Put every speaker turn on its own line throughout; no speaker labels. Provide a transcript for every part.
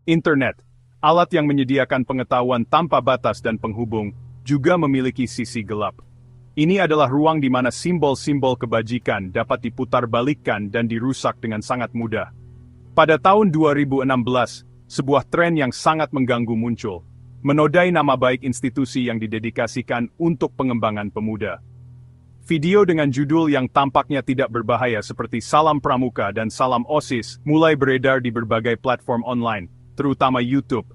Internet, alat yang menyediakan pengetahuan tanpa batas dan penghubung, juga memiliki sisi gelap. Ini adalah ruang di mana simbol-simbol kebajikan dapat diputarbalikkan dan dirusak dengan sangat mudah. Pada tahun 2016, sebuah tren yang sangat mengganggu muncul, menodai nama baik institusi yang didedikasikan untuk pengembangan pemuda. Video dengan judul yang tampaknya tidak berbahaya seperti Salam Pramuka dan Salam OSIS mulai beredar di berbagai platform online, terutama YouTube.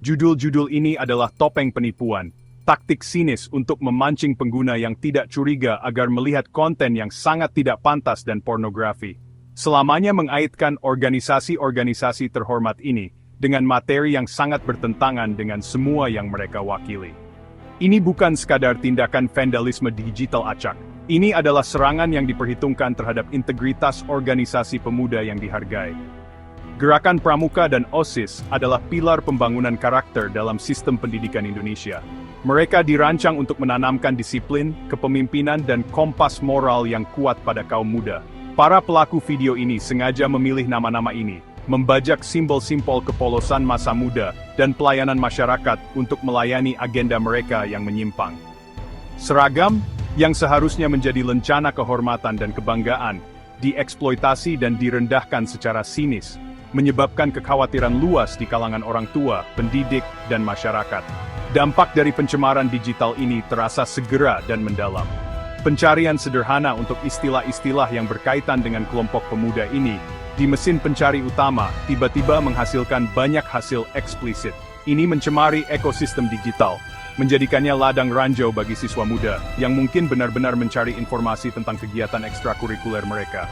Judul-judul ini adalah topeng penipuan, taktik sinis untuk memancing pengguna yang tidak curiga agar melihat konten yang sangat tidak pantas dan pornografi. Selamanya mengaitkan organisasi-organisasi terhormat ini dengan materi yang sangat bertentangan dengan semua yang mereka wakili. Ini bukan sekadar tindakan vandalisme digital acak. Ini adalah serangan yang diperhitungkan terhadap integritas organisasi pemuda yang dihargai. Gerakan Pramuka dan OSIS adalah pilar pembangunan karakter dalam sistem pendidikan Indonesia. Mereka dirancang untuk menanamkan disiplin, kepemimpinan dan kompas moral yang kuat pada kaum muda. Para pelaku video ini sengaja memilih nama-nama ini, membajak simbol-simbol kepolosan masa muda dan pelayanan masyarakat untuk melayani agenda mereka yang menyimpang. Seragam, yang seharusnya menjadi lencana kehormatan dan kebanggaan, dieksploitasi dan direndahkan secara sinis, menyebabkan kekhawatiran luas di kalangan orang tua, pendidik, dan masyarakat. Dampak dari pencemaran digital ini terasa segera dan mendalam. Pencarian sederhana untuk istilah-istilah yang berkaitan dengan kelompok pemuda ini, di mesin pencari utama, tiba-tiba menghasilkan banyak hasil eksplisit. Ini mencemari ekosistem digital, menjadikannya ladang ranjau bagi siswa muda, yang mungkin benar-benar mencari informasi tentang kegiatan ekstrakurikuler mereka.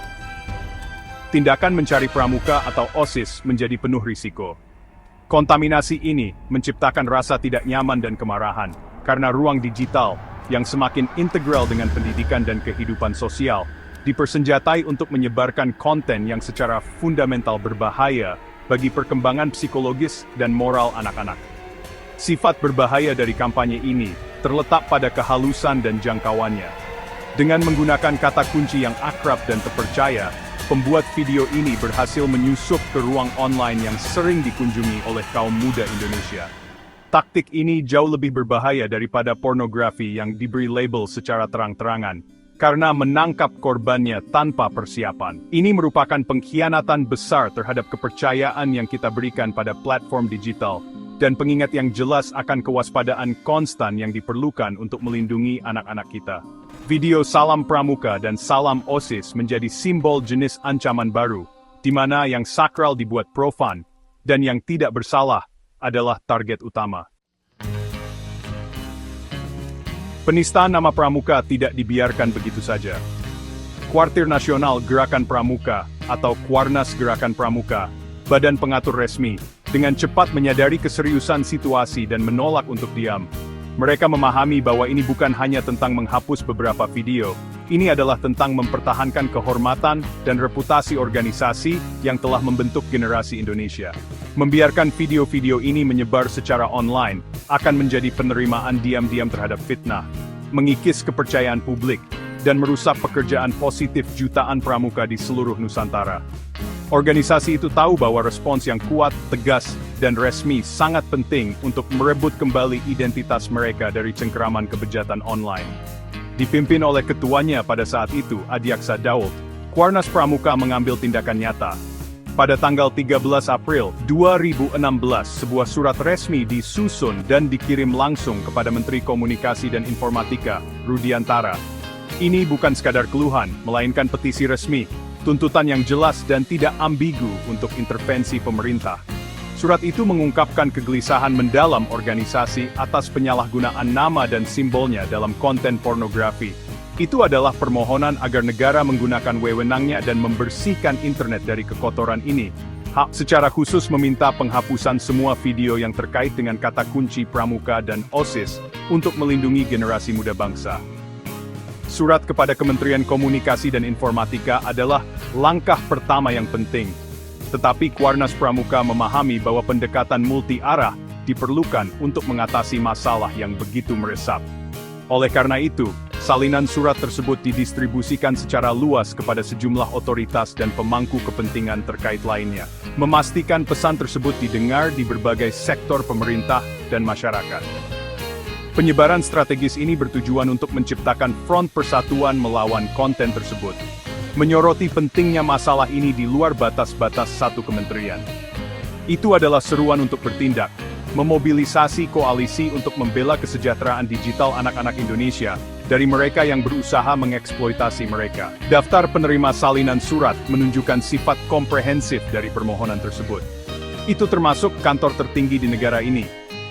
Tindakan mencari pramuka atau OSIS menjadi penuh risiko. Kontaminasi ini menciptakan rasa tidak nyaman dan kemarahan, karena ruang digital, yang semakin integral dengan pendidikan dan kehidupan sosial, dipersenjatai untuk menyebarkan konten yang secara fundamental berbahaya bagi perkembangan psikologis dan moral anak-anak. Sifat berbahaya dari kampanye ini terletak pada kehalusan dan jangkauannya. Dengan menggunakan kata kunci yang akrab dan terpercaya, pembuat video ini berhasil menyusup ke ruang online yang sering dikunjungi oleh kaum muda Indonesia. Taktik ini jauh lebih berbahaya daripada pornografi yang diberi label secara terang-terangan, karena menangkap korbannya tanpa persiapan. Ini merupakan pengkhianatan besar terhadap kepercayaan yang kita berikan pada platform digital, dan pengingat yang jelas akan kewaspadaan konstan yang diperlukan untuk melindungi anak-anak kita. Video Salam Pramuka dan Salam OSIS menjadi simbol jenis ancaman baru, di mana yang sakral dibuat profan, dan yang tidak bersalah adalah target utama. Penistaan nama Pramuka tidak dibiarkan begitu saja. Kuartir Nasional Gerakan Pramuka, atau Kuarnas Gerakan Pramuka, badan pengatur resmi, dengan cepat menyadari keseriusan situasi dan menolak untuk diam. Mereka memahami bahwa ini bukan hanya tentang menghapus beberapa video, ini adalah tentang mempertahankan kehormatan dan reputasi organisasi yang telah membentuk generasi Indonesia. Membiarkan video-video ini menyebar secara online akan menjadi penerimaan diam-diam terhadap fitnah, mengikis kepercayaan publik, dan merusak pekerjaan positif jutaan pramuka di seluruh Nusantara. Organisasi itu tahu bahwa respons yang kuat, tegas, dan resmi sangat penting untuk merebut kembali identitas mereka dari cengkeraman kebejatan online. Dipimpin oleh ketuanya pada saat itu, Adiaksa Daud, Kuarnas Pramuka mengambil tindakan nyata. Pada tanggal 13 April 2016, sebuah surat resmi disusun dan dikirim langsung kepada Menteri Komunikasi dan Informatika, Rudiantara. Ini bukan sekadar keluhan, melainkan petisi resmi, tuntutan yang jelas dan tidak ambigu untuk intervensi pemerintah. Surat itu mengungkapkan kegelisahan mendalam organisasi atas penyalahgunaan nama dan simbolnya dalam konten pornografi. Itu adalah permohonan agar negara menggunakan wewenangnya dan membersihkan internet dari kekotoran ini. Secara khusus meminta penghapusan semua video yang terkait dengan kata kunci Pramuka dan OSIS untuk melindungi generasi muda bangsa. Surat kepada Kementerian Komunikasi dan Informatika adalah langkah pertama yang penting. Tetapi Kuarnas Pramuka memahami bahwa pendekatan multi-arah diperlukan untuk mengatasi masalah yang begitu meresap. Oleh karena itu, Salinan surat tersebut didistribusikan secara luas kepada sejumlah otoritas dan pemangku kepentingan terkait lainnya, memastikan pesan tersebut didengar di berbagai sektor pemerintah dan masyarakat. Penyebaran strategis ini bertujuan untuk menciptakan front persatuan melawan konten tersebut, menyoroti pentingnya masalah ini di luar batas-batas satu kementerian. Itu adalah seruan untuk bertindak, memobilisasi koalisi untuk membela kesejahteraan digital anak-anak Indonesia, dari mereka yang berusaha mengeksploitasi mereka. Daftar penerima salinan surat menunjukkan sifat komprehensif dari permohonan tersebut. Itu termasuk kantor tertinggi di negara ini,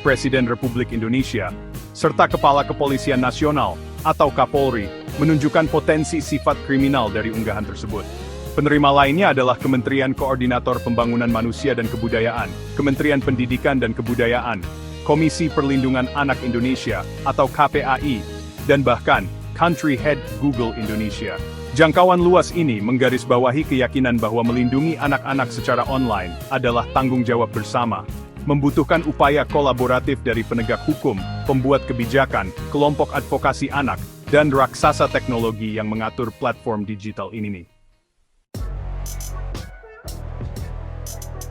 Presiden Republik Indonesia, serta Kepala Kepolisian Nasional, atau Kapolri, menunjukkan potensi sifat kriminal dari unggahan tersebut. Penerima lainnya adalah Kementerian Koordinator Pembangunan Manusia dan Kebudayaan, Kementerian Pendidikan dan Kebudayaan, Komisi Perlindungan Anak Indonesia, atau KPAI, dan bahkan Country Head Google Indonesia. Jangkauan luas ini menggarisbawahi keyakinan bahwa melindungi anak-anak secara online adalah tanggung jawab bersama, membutuhkan upaya kolaboratif dari penegak hukum, pembuat kebijakan, kelompok advokasi anak, dan raksasa teknologi yang mengatur platform digital ini.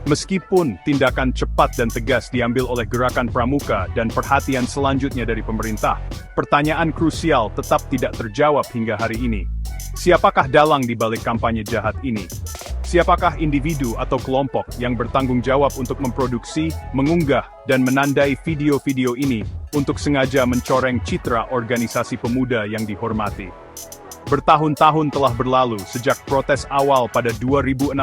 Meskipun tindakan cepat dan tegas diambil oleh Gerakan Pramuka dan perhatian selanjutnya dari pemerintah, pertanyaan krusial tetap tidak terjawab hingga hari ini. Siapakah dalang di balik kampanye jahat ini? Siapakah individu atau kelompok yang bertanggung jawab untuk memproduksi, mengunggah, dan menandai video-video ini untuk sengaja mencoreng citra organisasi pemuda yang dihormati? Bertahun-tahun telah berlalu sejak protes awal pada 2016,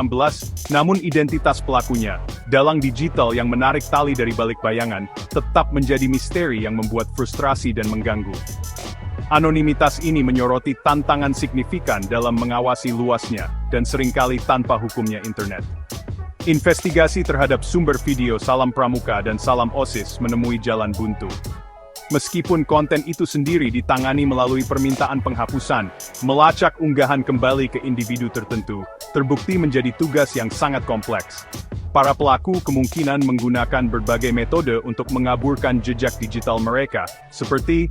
namun identitas pelakunya, dalang digital yang menarik tali dari balik bayangan, tetap menjadi misteri yang membuat frustrasi dan mengganggu. Anonimitas ini menyoroti tantangan signifikan dalam mengawasi luasnya, dan seringkali tanpa hukumnya internet. Investigasi terhadap sumber video Salam Pramuka dan Salam OSIS menemui jalan buntu. Meskipun konten itu sendiri ditangani melalui permintaan penghapusan, melacak unggahan kembali ke individu tertentu, terbukti menjadi tugas yang sangat kompleks. Para pelaku kemungkinan menggunakan berbagai metode untuk mengaburkan jejak digital mereka, seperti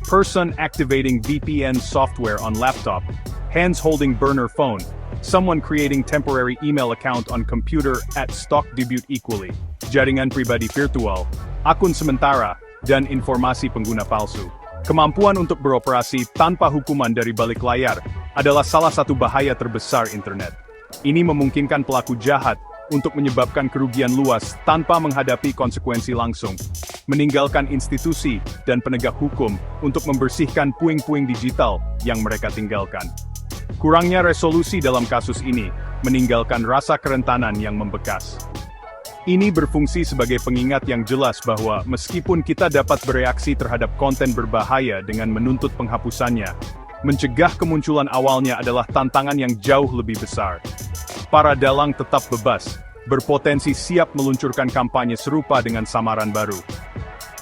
person activating VPN software on laptop, hands holding burner phone, someone creating temporary email account on computer at stock debut equally, jaringan pribadi virtual, akun sementara, dan informasi pengguna palsu. Kemampuan untuk beroperasi tanpa hukuman dari balik layar adalah salah satu bahaya terbesar internet. Ini memungkinkan pelaku jahat untuk menyebabkan kerugian luas tanpa menghadapi konsekuensi langsung, meninggalkan institusi dan penegak hukum untuk membersihkan puing-puing digital yang mereka tinggalkan. Kurangnya resolusi dalam kasus ini meninggalkan rasa kerentanan yang membekas. Ini berfungsi sebagai pengingat yang jelas bahwa meskipun kita dapat bereaksi terhadap konten berbahaya dengan menuntut penghapusannya, mencegah kemunculan awalnya adalah tantangan yang jauh lebih besar. Para dalang tetap bebas, berpotensi siap meluncurkan kampanye serupa dengan samaran baru.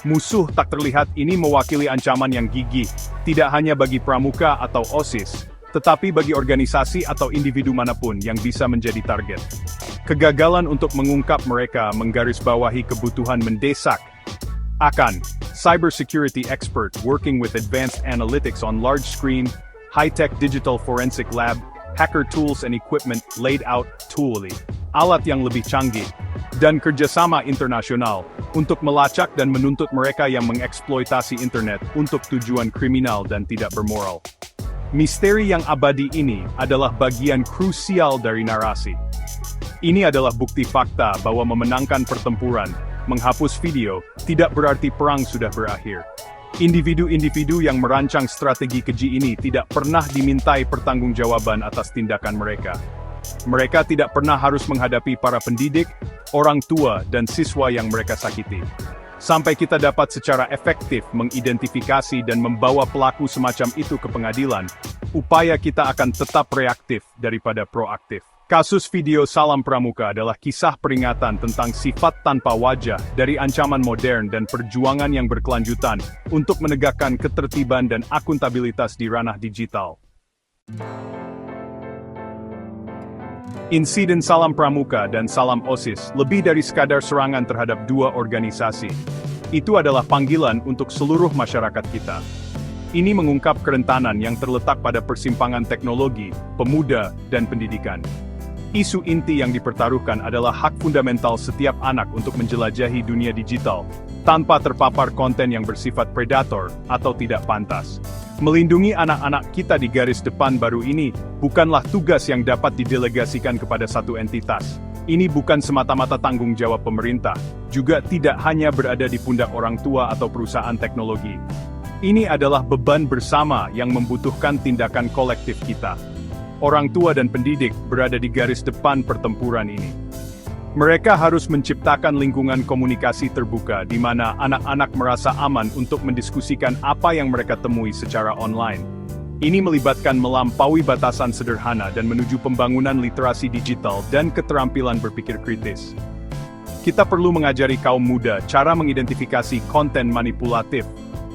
Musuh tak terlihat ini mewakili ancaman yang gigih, tidak hanya bagi Pramuka atau OSIS, tetapi bagi organisasi atau individu manapun yang bisa menjadi target. Kegagalan untuk mengungkap mereka menggarisbawahi kebutuhan mendesak akan cybersecurity expert working with advanced analytics on large-screen, high-tech digital forensic lab, hacker tools and equipment laid out tooly, alat yang lebih canggih, dan kerjasama internasional untuk melacak dan menuntut mereka yang mengeksploitasi internet untuk tujuan kriminal dan tidak bermoral. Misteri yang abadi ini adalah bagian krusial dari narasi. Ini adalah bukti fakta bahwa memenangkan pertempuran, menghapus video, tidak berarti perang sudah berakhir. Individu-individu yang merancang strategi keji ini tidak pernah dimintai pertanggungjawaban atas tindakan mereka. Mereka tidak pernah harus menghadapi para pendidik, orang tua, dan siswa yang mereka sakiti. Sampai kita dapat secara efektif mengidentifikasi dan membawa pelaku semacam itu ke pengadilan, upaya kita akan tetap reaktif daripada proaktif. Kasus video Salam Pramuka adalah kisah peringatan tentang sifat tanpa wajah dari ancaman modern dan perjuangan yang berkelanjutan untuk menegakkan ketertiban dan akuntabilitas di ranah digital. Insiden Salam Pramuka dan Salam OSIS lebih dari sekadar serangan terhadap dua organisasi. Itu adalah panggilan untuk seluruh masyarakat kita. Ini mengungkap kerentanan yang terletak pada persimpangan teknologi, pemuda, dan pendidikan. Isu inti yang dipertaruhkan adalah hak fundamental setiap anak untuk menjelajahi dunia digital, tanpa terpapar konten yang bersifat predator atau tidak pantas. Melindungi anak-anak kita di garis depan baru ini bukanlah tugas yang dapat didelegasikan kepada satu entitas. Ini bukan semata-mata tanggung jawab pemerintah, juga tidak hanya berada di pundak orang tua atau perusahaan teknologi. Ini adalah beban bersama yang membutuhkan tindakan kolektif kita. Orang tua dan pendidik berada di garis depan pertempuran ini. Mereka harus menciptakan lingkungan komunikasi terbuka di mana anak-anak merasa aman untuk mendiskusikan apa yang mereka temui secara online. Ini melibatkan melampaui batasan sederhana dan menuju pembangunan literasi digital dan keterampilan berpikir kritis. Kita perlu mengajari kaum muda cara mengidentifikasi konten manipulatif,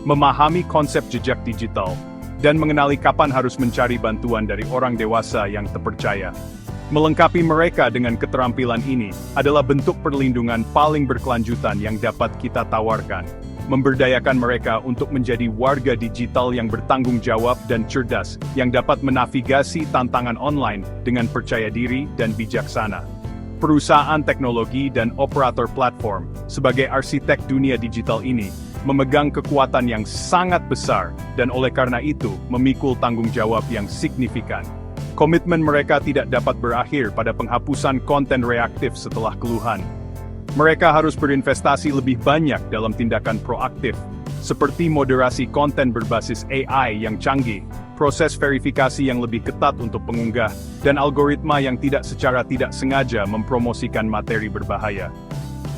memahami konsep jejak digital, dan mengenali kapan harus mencari bantuan dari orang dewasa yang terpercaya. Melengkapi mereka dengan keterampilan ini adalah bentuk perlindungan paling berkelanjutan yang dapat kita tawarkan. Memberdayakan mereka untuk menjadi warga digital yang bertanggung jawab dan cerdas, yang dapat menavigasi tantangan online dengan percaya diri dan bijaksana. Perusahaan teknologi dan operator platform, sebagai arsitek dunia digital ini, memegang kekuatan yang sangat besar, dan oleh karena itu, memikul tanggung jawab yang signifikan. Komitmen mereka tidak dapat berakhir pada penghapusan konten reaktif setelah keluhan. Mereka harus berinvestasi lebih banyak dalam tindakan proaktif, seperti moderasi konten berbasis AI yang canggih, proses verifikasi yang lebih ketat untuk pengunggah, dan algoritma yang secara tidak sengaja mempromosikan materi berbahaya.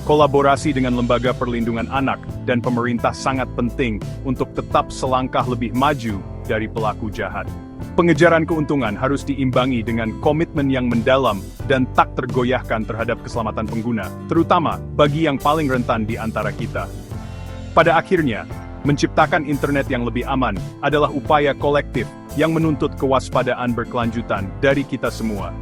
Kolaborasi dengan lembaga perlindungan anak dan pemerintah sangat penting untuk tetap selangkah lebih maju dari pelaku jahat. Pengejaran keuntungan harus diimbangi dengan komitmen yang mendalam dan tak tergoyahkan terhadap keselamatan pengguna, terutama bagi yang paling rentan di antara kita. Pada akhirnya, menciptakan internet yang lebih aman adalah upaya kolektif yang menuntut kewaspadaan berkelanjutan dari kita semua.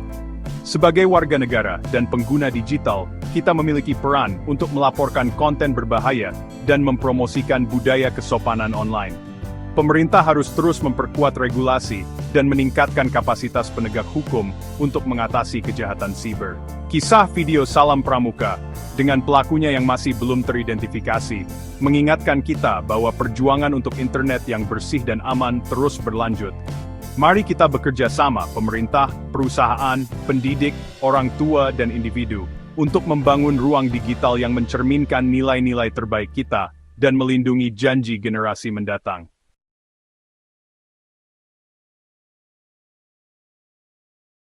Sebagai warga negara dan pengguna digital, kita memiliki peran untuk melaporkan konten berbahaya dan mempromosikan budaya kesopanan online. Pemerintah harus terus memperkuat regulasi dan meningkatkan kapasitas penegak hukum untuk mengatasi kejahatan siber. Kisah video Salam Pramuka, dengan pelakunya yang masih belum teridentifikasi, mengingatkan kita bahwa perjuangan untuk internet yang bersih dan aman terus berlanjut. Mari kita bekerja sama, pemerintah, perusahaan, pendidik, orang tua, dan individu, untuk membangun ruang digital yang mencerminkan nilai-nilai terbaik kita, dan melindungi janji generasi mendatang.